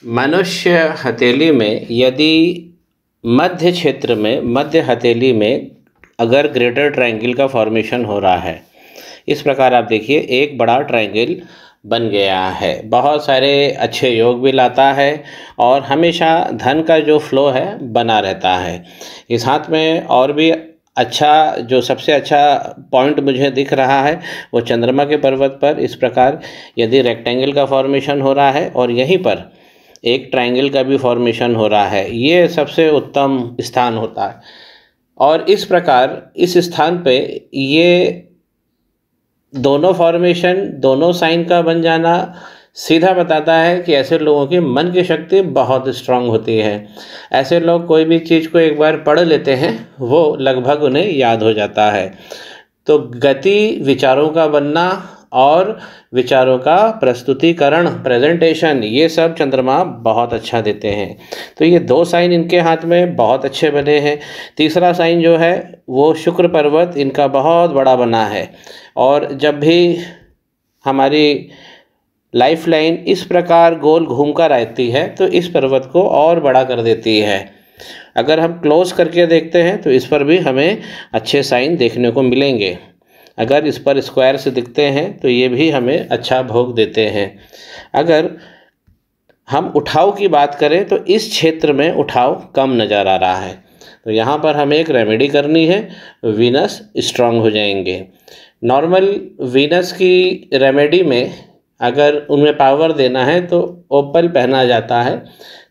मनुष्य हथेली में यदि मध्य क्षेत्र में मध्य हथेली में अगर ग्रेटर ट्रायंगल का फॉर्मेशन हो रहा है, इस प्रकार आप देखिए एक बड़ा ट्रायंगल बन गया है, बहुत सारे अच्छे योग भी लाता है और हमेशा धन का जो फ्लो है बना रहता है। इस हाथ में और भी अच्छा जो सबसे अच्छा पॉइंट मुझे दिख रहा है वो चंद्रमा के पर्वत पर इस प्रकार यदि रेक्टेंगल का फॉर्मेशन हो रहा है और यहीं पर एक ट्रायंगल का भी फॉर्मेशन हो रहा है, ये सबसे उत्तम स्थान होता है। और इस प्रकार इस स्थान पे ये दोनों फॉर्मेशन दोनों साइन का बन जाना सीधा बताता है कि ऐसे लोगों की मन की शक्ति बहुत स्ट्रांग होती है। ऐसे लोग कोई भी चीज़ को एक बार पढ़ लेते हैं वो लगभग उन्हें याद हो जाता है। तो गति विचारों का बनना और विचारों का प्रस्तुतिकरण प्रेजेंटेशन, ये सब चंद्रमा बहुत अच्छा देते हैं। तो ये दो साइन इनके हाथ में बहुत अच्छे बने हैं। तीसरा साइन जो है वो शुक्र पर्वत इनका बहुत बड़ा बना है और जब भी हमारी लाइफ लाइन इस प्रकार गोल घूमकर आती है तो इस पर्वत को और बड़ा कर देती है। अगर हम क्लोज करके देखते हैं तो इस पर भी हमें अच्छे साइन देखने को मिलेंगे। अगर इस पर स्क्वायर से दिखते हैं तो ये भी हमें अच्छा भोग देते हैं। अगर हम उठाव की बात करें तो इस क्षेत्र में उठाव कम नज़र आ रहा है, तो यहाँ पर हमें एक रेमेडी करनी है, वीनस स्ट्रांग हो जाएंगे। नॉर्मल वीनस की रेमेडी में अगर उनमें पावर देना है तो ओपल पहना जाता है,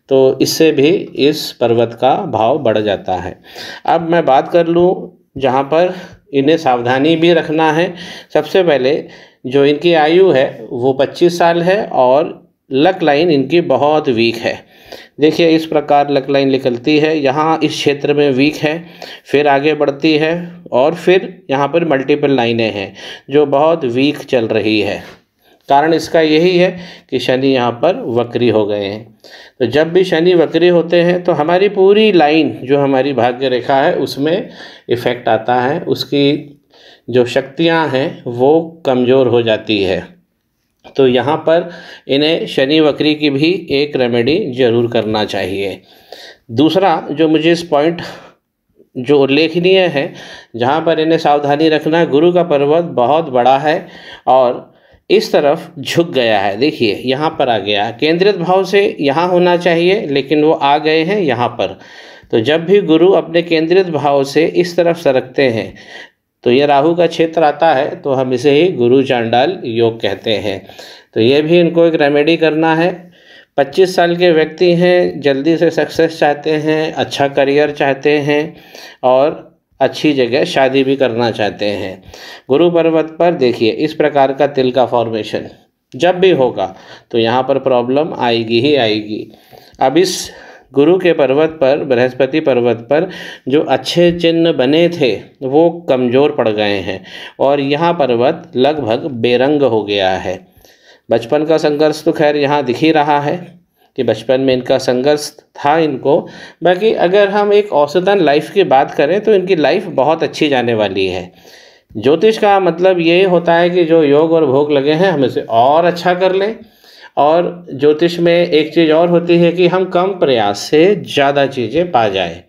तो इससे भी इस पर्वत का भाव बढ़ जाता है। अब मैं बात कर लूँ जहाँ पर इन्हें सावधानी भी रखना है। सबसे पहले जो इनकी आयु है वो 25 साल है और लक लाइन इनकी बहुत वीक है। देखिए इस प्रकार लक लाइन निकलती है, यहाँ इस क्षेत्र में वीक है, फिर आगे बढ़ती है और फिर यहाँ पर मल्टीपल लाइनें हैं जो बहुत वीक चल रही है। कारण इसका यही है कि शनि यहाँ पर वक्री हो गए हैं। तो जब भी शनि वक्री होते हैं तो हमारी पूरी लाइन जो हमारी भाग्य रेखा है उसमें इफ़ेक्ट आता है, उसकी जो शक्तियाँ हैं वो कमज़ोर हो जाती है। तो यहाँ पर इन्हें शनि वक्री की भी एक रेमेडी ज़रूर करना चाहिए। दूसरा जो मुझे इस पॉइंट जो उल्लेखनीय है जहाँ पर इन्हें सावधानी रखना, गुरु का पर्वत बहुत बड़ा है और इस तरफ झुक गया है। देखिए यहाँ पर आ गया, केंद्रित भाव से यहाँ होना चाहिए लेकिन वो आ गए हैं यहाँ पर। तो जब भी गुरु अपने केंद्रित भाव से इस तरफ सरकते हैं तो ये राहु का क्षेत्र आता है, तो हम इसे ही गुरु चांडाल योग कहते हैं। तो ये भी इनको एक रेमेडी करना है। 25 साल के व्यक्ति हैं, जल्दी से सक्सेस चाहते हैं, अच्छा करियर चाहते हैं और अच्छी जगह शादी भी करना चाहते हैं। गुरु पर्वत पर देखिए इस प्रकार का तिल का फॉर्मेशन जब भी होगा तो यहाँ पर प्रॉब्लम आएगी ही आएगी। अब इस गुरु के पर्वत पर, बृहस्पति पर्वत पर जो अच्छे चिन्ह बने थे वो कमज़ोर पड़ गए हैं और यहाँ पर्वत लगभग बेरंग हो गया है। बचपन का संघर्ष तो खैर यहाँ दिख ही रहा है कि बचपन में इनका संघर्ष था इनको। बाकी अगर हम एक औसतन लाइफ की बात करें तो इनकी लाइफ बहुत अच्छी जाने वाली है। ज्योतिष का मतलब ये होता है कि जो योग और भोग लगे हैं हम इसे और अच्छा कर लें। और ज्योतिष में एक चीज़ और होती है कि हम कम प्रयास से ज़्यादा चीज़ें पा जाए।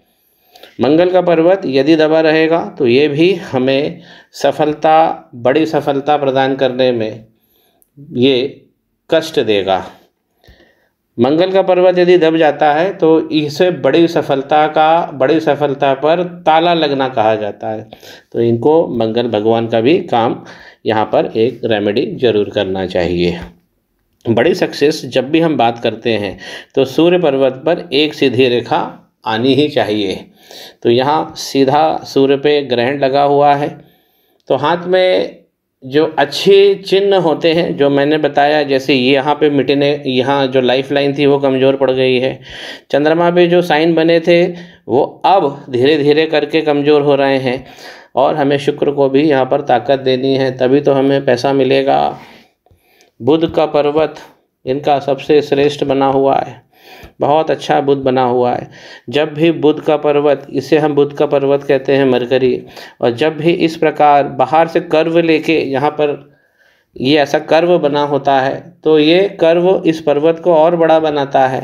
मंगल का पर्वत यदि दबा रहेगा तो ये भी हमें सफलता, बड़ी सफलता प्रदान करने में ये कष्ट देगा। मंगल का पर्वत यदि दब जाता है तो इसे बड़ी सफलता पर ताला लगना कहा जाता है। तो इनको मंगल भगवान का भी काम यहाँ पर एक रेमेडी जरूर करना चाहिए। बड़ी सक्सेस जब भी हम बात करते हैं तो सूर्य पर्वत पर एक सीधी रेखा आनी ही चाहिए। तो यहाँ सीधा सूर्य पे ग्रहण लगा हुआ है, तो हाथ में जो अच्छे चिन्ह होते हैं जो मैंने बताया, जैसे ये यहाँ पे मिटने, यहाँ जो लाइफ लाइन थी वो कमज़ोर पड़ गई है। चंद्रमा पे जो साइन बने थे वो अब धीरे धीरे करके कमज़ोर हो रहे हैं और हमें शुक्र को भी यहाँ पर ताकत देनी है, तभी तो हमें पैसा मिलेगा। बुध का पर्वत इनका सबसे श्रेष्ठ बना हुआ है, बहुत अच्छा बुध बना हुआ है। जब भी बुध का पर्वत, इसे हम बुध का पर्वत कहते हैं, मरकरी, और जब भी इस प्रकार बाहर से कर्व लेके यहाँ पर ये ऐसा कर्व बना होता है, तो ये कर्व इस पर्वत को और बड़ा बनाता है।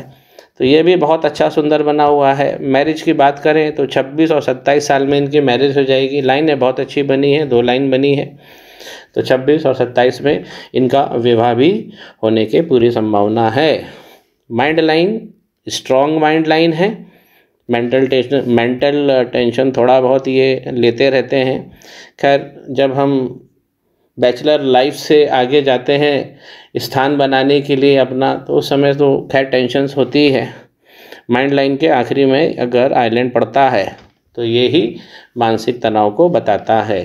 तो ये भी बहुत अच्छा सुंदर बना हुआ है। मैरिज की बात करें तो 26 और 27 साल में इनकी मैरिज हो जाएगी। लाइनें बहुत अच्छी बनी है, 2 लाइन बनी है। तो 26 और 27 में इनका विवाह भी होने की पूरी संभावना है। Mind line strong mind line है। मेंटल टेंशन थोड़ा बहुत ये लेते रहते हैं। खैर, जब हम बैचलर लाइफ से आगे जाते हैं स्थान बनाने के लिए अपना, तो उस समय तो खैर टेंशन्स होती है। माइंड लाइन के आखिरी में अगर आइलैंड पड़ता है तो ये ही मानसिक तनाव को बताता है।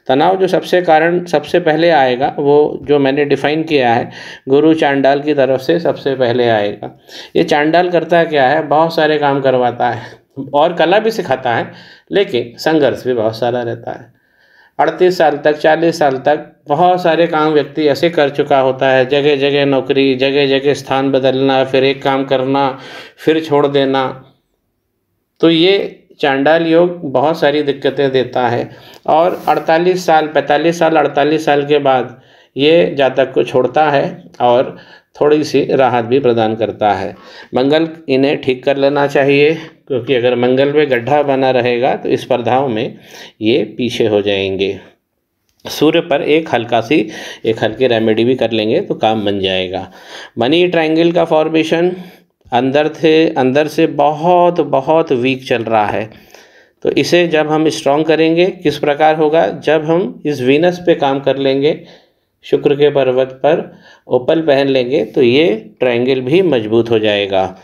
तनाव जो सबसे पहले आएगा, वो जो मैंने डिफ़ाइन किया है, गुरु चांडाल की तरफ से सबसे पहले आएगा। ये चांडाल करता क्या है, बहुत सारे काम करवाता है और कला भी सिखाता है, लेकिन संघर्ष भी बहुत सारा रहता है। 38 साल तक 40 साल तक बहुत सारे काम व्यक्ति ऐसे कर चुका होता है, जगह जगह नौकरी, जगह जगह स्थान बदलना, फिर एक काम करना, फिर छोड़ देना। तो ये चांडाल योग बहुत सारी दिक्कतें देता है। और 48 साल 45 साल 48 साल के बाद ये जातक को छोड़ता है और थोड़ी सी राहत भी प्रदान करता है। मंगल इन्हें ठीक कर लेना चाहिए, क्योंकि अगर मंगल में गड्ढा बना रहेगा तो स्पर्धाओं में ये पीछे हो जाएंगे। सूर्य पर एक हल्की रेमेडी भी कर लेंगे तो काम बन जाएगा। मनी ट्रायंगल का फॉर्मेशन अंदर से बहुत बहुत वीक चल रहा है। तो इसे जब हम स्ट्रॉन्ग करेंगे, किस प्रकार होगा, जब हम इस वीनस पे काम कर लेंगे, शुक्र के पर्वत पर ओपल पहन लेंगे, तो ये ट्रायंगल भी मजबूत हो जाएगा।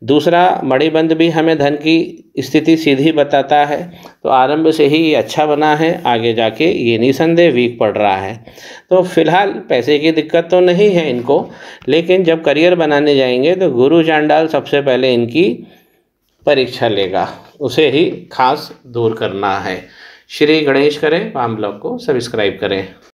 दूसरा, मणिबंध भी हमें धन की स्थिति सीधी बताता है। तो आरंभ से ही ये अच्छा बना है, आगे जाके ये निसंदेह वीक पड़ रहा है। तो फिलहाल पैसे की दिक्कत तो नहीं है इनको, लेकिन जब करियर बनाने जाएंगे तो गुरु चांडाल सबसे पहले इनकी परीक्षा लेगा, उसे ही खास दूर करना है। श्री गणेश करें, पाम ब्लॉग को सब्सक्राइब करें।